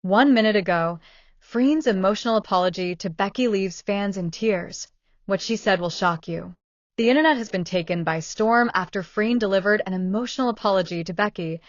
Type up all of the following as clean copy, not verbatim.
1 minute ago, Freen's emotional apology to Becky leaves fans in tears. What she said will shock you. The internet has been taken by storm after Freen delivered an emotional apology to Becky,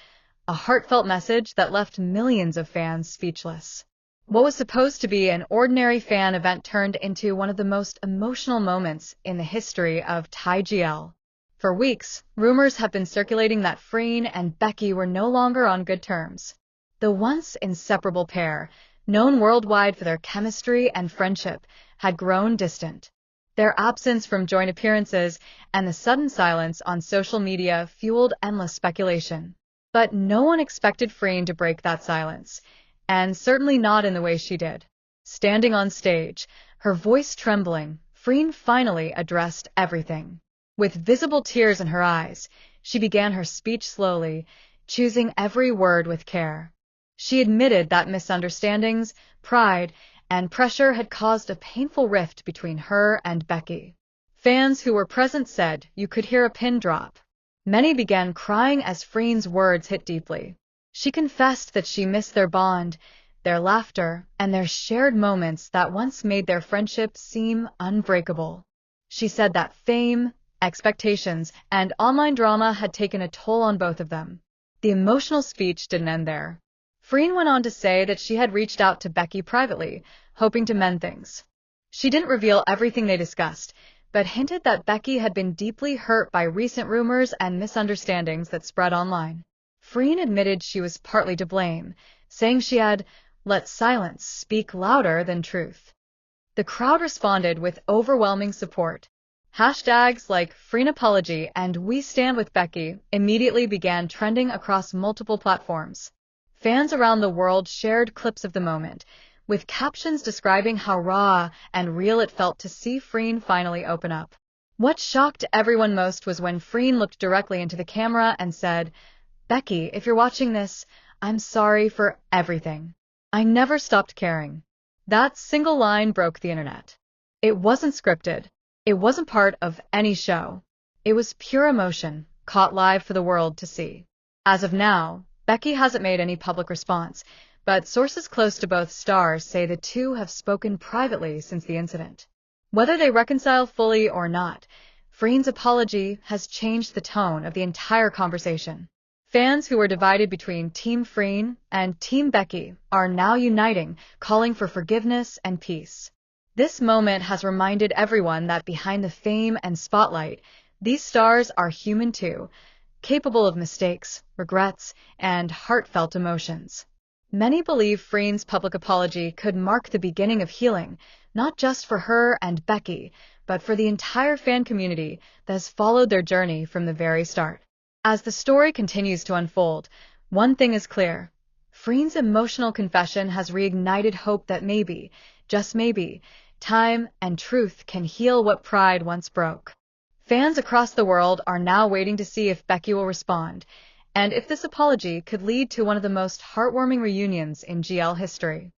a heartfelt message that left millions of fans speechless. What was supposed to be an ordinary fan event turned into one of the most emotional moments in the history of Thai GL. For weeks, rumors have been circulating that Freen and Becky were no longer on good terms. The once inseparable pair, known worldwide for their chemistry and friendship, had grown distant. Their absence from joint appearances and the sudden silence on social media fueled endless speculation. But no one expected Freen to break that silence, and certainly not in the way she did. Standing on stage, her voice trembling, Freen finally addressed everything. With visible tears in her eyes, she began her speech slowly, choosing every word with care. She admitted that misunderstandings, pride, and pressure had caused a painful rift between her and Becky. Fans who were present said you could hear a pin drop. Many began crying as Freen's words hit deeply. She confessed that she missed their bond, their laughter, and their shared moments that once made their friendship seem unbreakable. She said that fame, expectations, and online drama had taken a toll on both of them. The emotional speech didn't end there. Freen went on to say that she had reached out to Becky privately, hoping to mend things. She didn't reveal everything they discussed, but hinted that Becky had been deeply hurt by recent rumors and misunderstandings that spread online. Freen admitted she was partly to blame, saying she had let silence speak louder than truth. The crowd responded with overwhelming support. Hashtags like Freen Apology and We Stand With Becky immediately began trending across multiple platforms. Fans around the world shared clips of the moment, with captions describing how raw and real it felt to see Freen finally open up. What shocked everyone most was when Freen looked directly into the camera and said, "Becky, if you're watching this, I'm sorry for everything. I never stopped caring." That single line broke the internet. It wasn't scripted. It wasn't part of any show. It was pure emotion, caught live for the world to see. As of now, Becky hasn't made any public response, but sources close to both stars say the two have spoken privately since the incident. Whether they reconcile fully or not, Freen's apology has changed the tone of the entire conversation. Fans who were divided between Team Freen and Team Becky are now uniting, calling for forgiveness and peace. This moment has reminded everyone that behind the fame and spotlight, these stars are human too, capable of mistakes, regrets, and heartfelt emotions. Many believe Freen's public apology could mark the beginning of healing, not just for her and Becky, but for the entire fan community that has followed their journey from the very start. As the story continues to unfold, one thing is clear. Freen's emotional confession has reignited hope that maybe, just maybe, time and truth can heal what pride once broke. Fans across the world are now waiting to see if Becky will respond, and if this apology could lead to one of the most heartwarming reunions in GL history.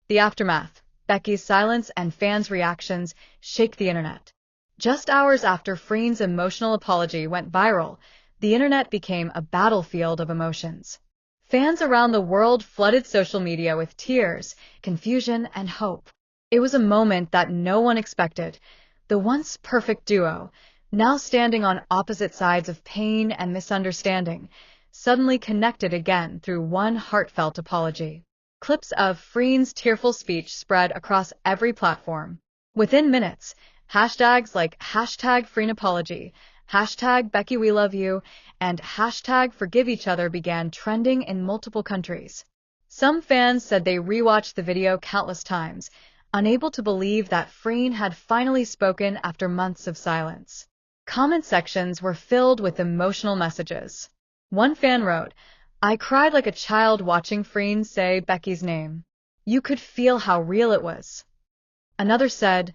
The aftermath, Becky's silence and fans' reactions shake the internet. Just hours after Freen's emotional apology went viral, the internet became a battlefield of emotions. Fans around the world flooded social media with tears, confusion, and hope. It was a moment that no one expected. The once perfect duo, now standing on opposite sides of pain and misunderstanding, suddenly connected again through one heartfelt apology. Clips of Freen's tearful speech spread across every platform. Within minutes, hashtags like #FreenApology, #BeckyWeLoveYou, and #ForgiveEachOther began trending in multiple countries. Some fans said they rewatched the video countless times, unable to believe that Freen had finally spoken after months of silence. Comment sections were filled with emotional messages. One fan wrote, "I cried like a child watching Freen say Becky's name. You could feel how real it was." Another said,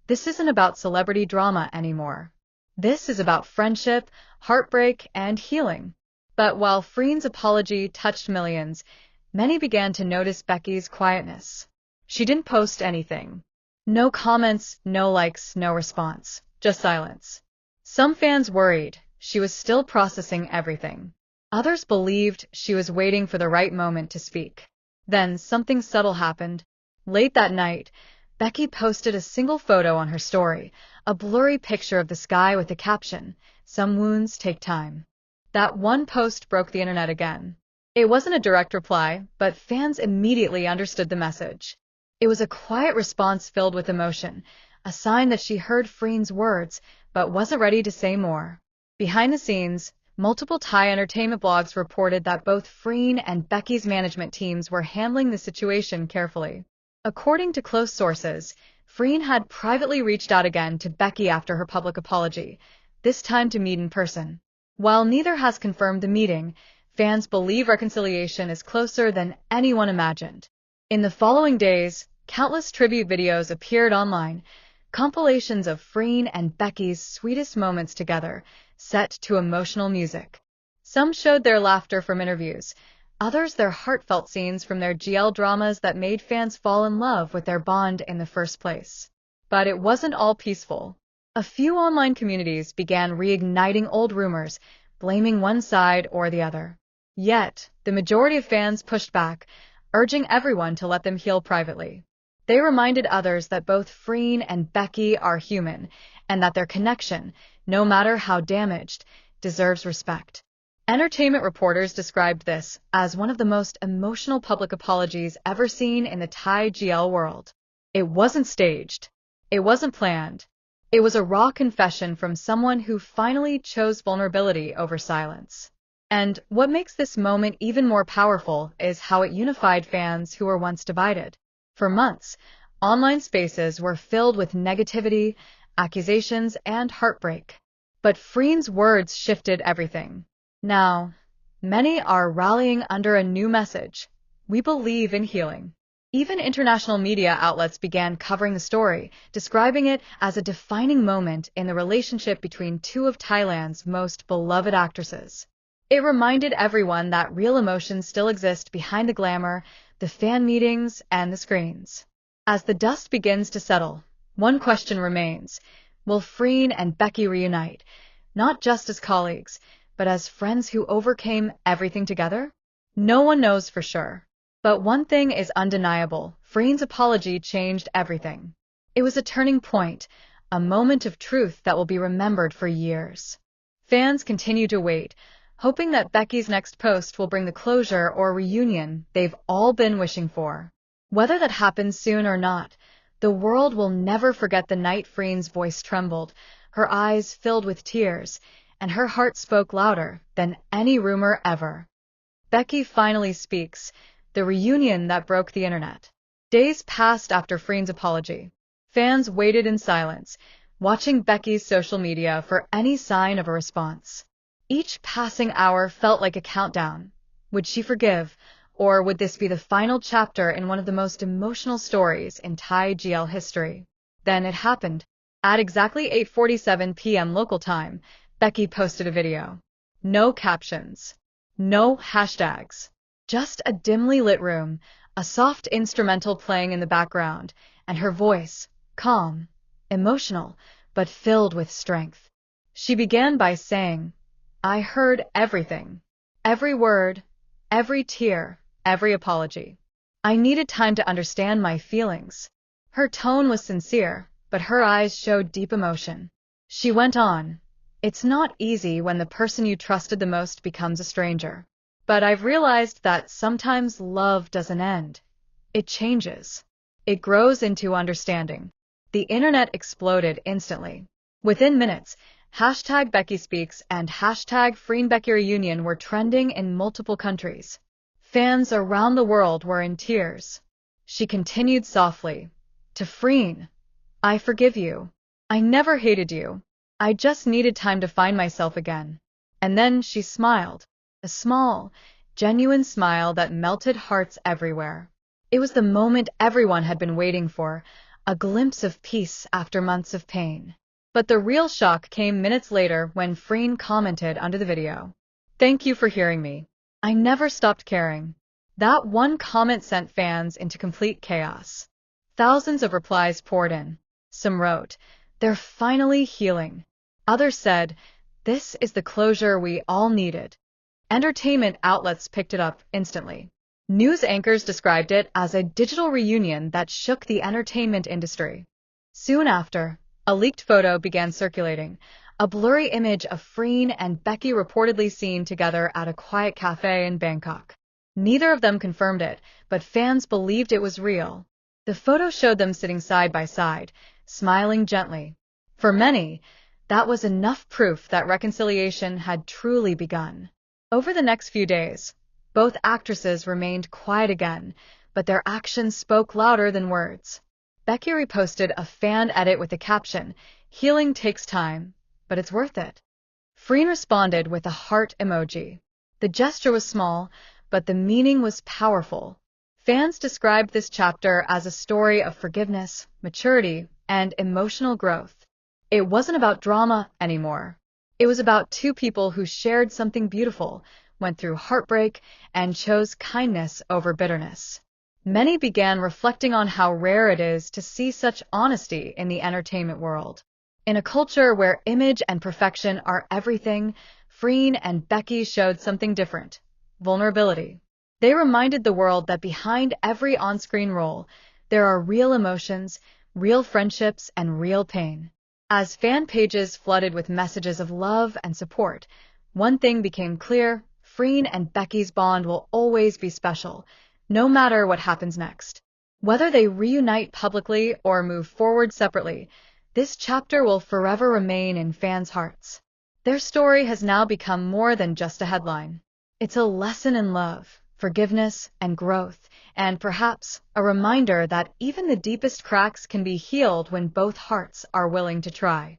"This isn't about celebrity drama anymore. This is about friendship, heartbreak, and healing." But while Freen's apology touched millions, many began to notice Becky's quietness. She didn't post anything. No comments, no likes, no response, just silence. Some fans worried she was still processing everything. Others believed she was waiting for the right moment to speak. Then something subtle happened. Late that night, Becky posted a single photo on her story, a blurry picture of the sky with the caption, "Some wounds take time." That one post broke the internet again. It wasn't a direct reply, but fans immediately understood the message. It was a quiet response filled with emotion, a sign that she heard Freen's words, but wasn't ready to say more. Behind the scenes, multiple Thai entertainment blogs reported that both Freen and Becky's management teams were handling the situation carefully. According to close sources, Freen had privately reached out again to Becky after her public apology, this time to meet in person. While neither has confirmed the meeting, fans believe reconciliation is closer than anyone imagined. In the following days, countless tribute videos appeared online, compilations of Freen and Becky's sweetest moments together, set to emotional music. Some showed their laughter from interviews, others their heartfelt scenes from their GL dramas that made fans fall in love with their bond in the first place. But it wasn't all peaceful. A few online communities began reigniting old rumors, blaming one side or the other. Yet, the majority of fans pushed back, urging everyone to let them heal privately. They reminded others that both Freen and Becky are human, and that their connection, no matter how damaged, deserves respect. Entertainment reporters described this as one of the most emotional public apologies ever seen in the Thai GL world. It wasn't staged. It wasn't planned. It was a raw confession from someone who finally chose vulnerability over silence. And what makes this moment even more powerful is how it unified fans who were once divided. For months, online spaces were filled with negativity, accusations, and heartbreak. But Freen's words shifted everything. Now, many are rallying under a new message: we believe in healing. Even international media outlets began covering the story, describing it as a defining moment in the relationship between two of Thailand's most beloved actresses. It reminded everyone that real emotions still exist behind the glamour, the fan meetings, and the screens. As the dust begins to settle, one question remains: will Freen and Becky reunite, not just as colleagues, but as friends who overcame everything together? No one knows for sure. But one thing is undeniable: Freen's apology changed everything. It was a turning point, a moment of truth that will be remembered for years. Fans continue to wait, hoping that Becky's next post will bring the closure or reunion they've all been wishing for. Whether that happens soon or not, the world will never forget the night Freen's voice trembled, her eyes filled with tears, and her heart spoke louder than any rumor ever. Becky finally speaks, the reunion that broke the internet. Days passed after Freen's apology. Fans waited in silence, watching Becky's social media for any sign of a response. Each passing hour felt like a countdown. Would she forgive, or would this be the final chapter in one of the most emotional stories in Thai GL history? Then it happened. At exactly 8:47 p.m. local time, Becky posted a video. No captions. No hashtags. Just a dimly lit room, a soft instrumental playing in the background, and her voice, calm, emotional, but filled with strength. She began by saying, "I heard everything. Every word, every tear, every apology. I needed time to understand my feelings." Her tone was sincere, but her eyes showed deep emotion. She went on, "It's not easy when the person you trusted the most becomes a stranger. But I've realized that sometimes love doesn't end. It changes. It grows into understanding." The internet exploded instantly. Within minutes, hashtag Becky Speaks and hashtag Freen Becky Reunion were trending in multiple countries. Fans around the world were in tears. She continued softly, "To Freen, I forgive you. I never hated you. I just needed time to find myself again." And then she smiled, a small, genuine smile that melted hearts everywhere. It was the moment everyone had been waiting for, a glimpse of peace after months of pain. But the real shock came minutes later when Freen commented under the video, "Thank you for hearing me. I never stopped caring." That one comment sent fans into complete chaos. Thousands of replies poured in. Some wrote, "They're finally healing." Others said, "This is the closure we all needed." Entertainment outlets picked it up instantly. News anchors described it as a digital reunion that shook the entertainment industry. Soon after, a leaked photo began circulating, a blurry image of Freen and Becky reportedly seen together at a quiet cafe in Bangkok. Neither of them confirmed it, but fans believed it was real. The photo showed them sitting side by side, smiling gently. For many, that was enough proof that reconciliation had truly begun. Over the next few days, both actresses remained quiet again, but their actions spoke louder than words. Becky reposted a fan edit with the caption, "Healing takes time, but it's worth it." Freen responded with a heart emoji. The gesture was small, but the meaning was powerful. Fans described this chapter as a story of forgiveness, maturity, and emotional growth. It wasn't about drama anymore. It was about two people who shared something beautiful, went through heartbreak, and chose kindness over bitterness. Many began reflecting on how rare it is to see such honesty in the entertainment world. In a culture where image and perfection are everything, Freen and Becky showed something different: vulnerability. They reminded the world that behind every on-screen role, there are real emotions, real friendships, and real pain. As fan pages flooded with messages of love and support, one thing became clear: Freen and Becky's bond will always be special, no matter what happens next. Whether they reunite publicly or move forward separately, this chapter will forever remain in fans' hearts. Their story has now become more than just a headline. It's a lesson in love, forgiveness, and growth, and perhaps a reminder that even the deepest cracks can be healed when both hearts are willing to try.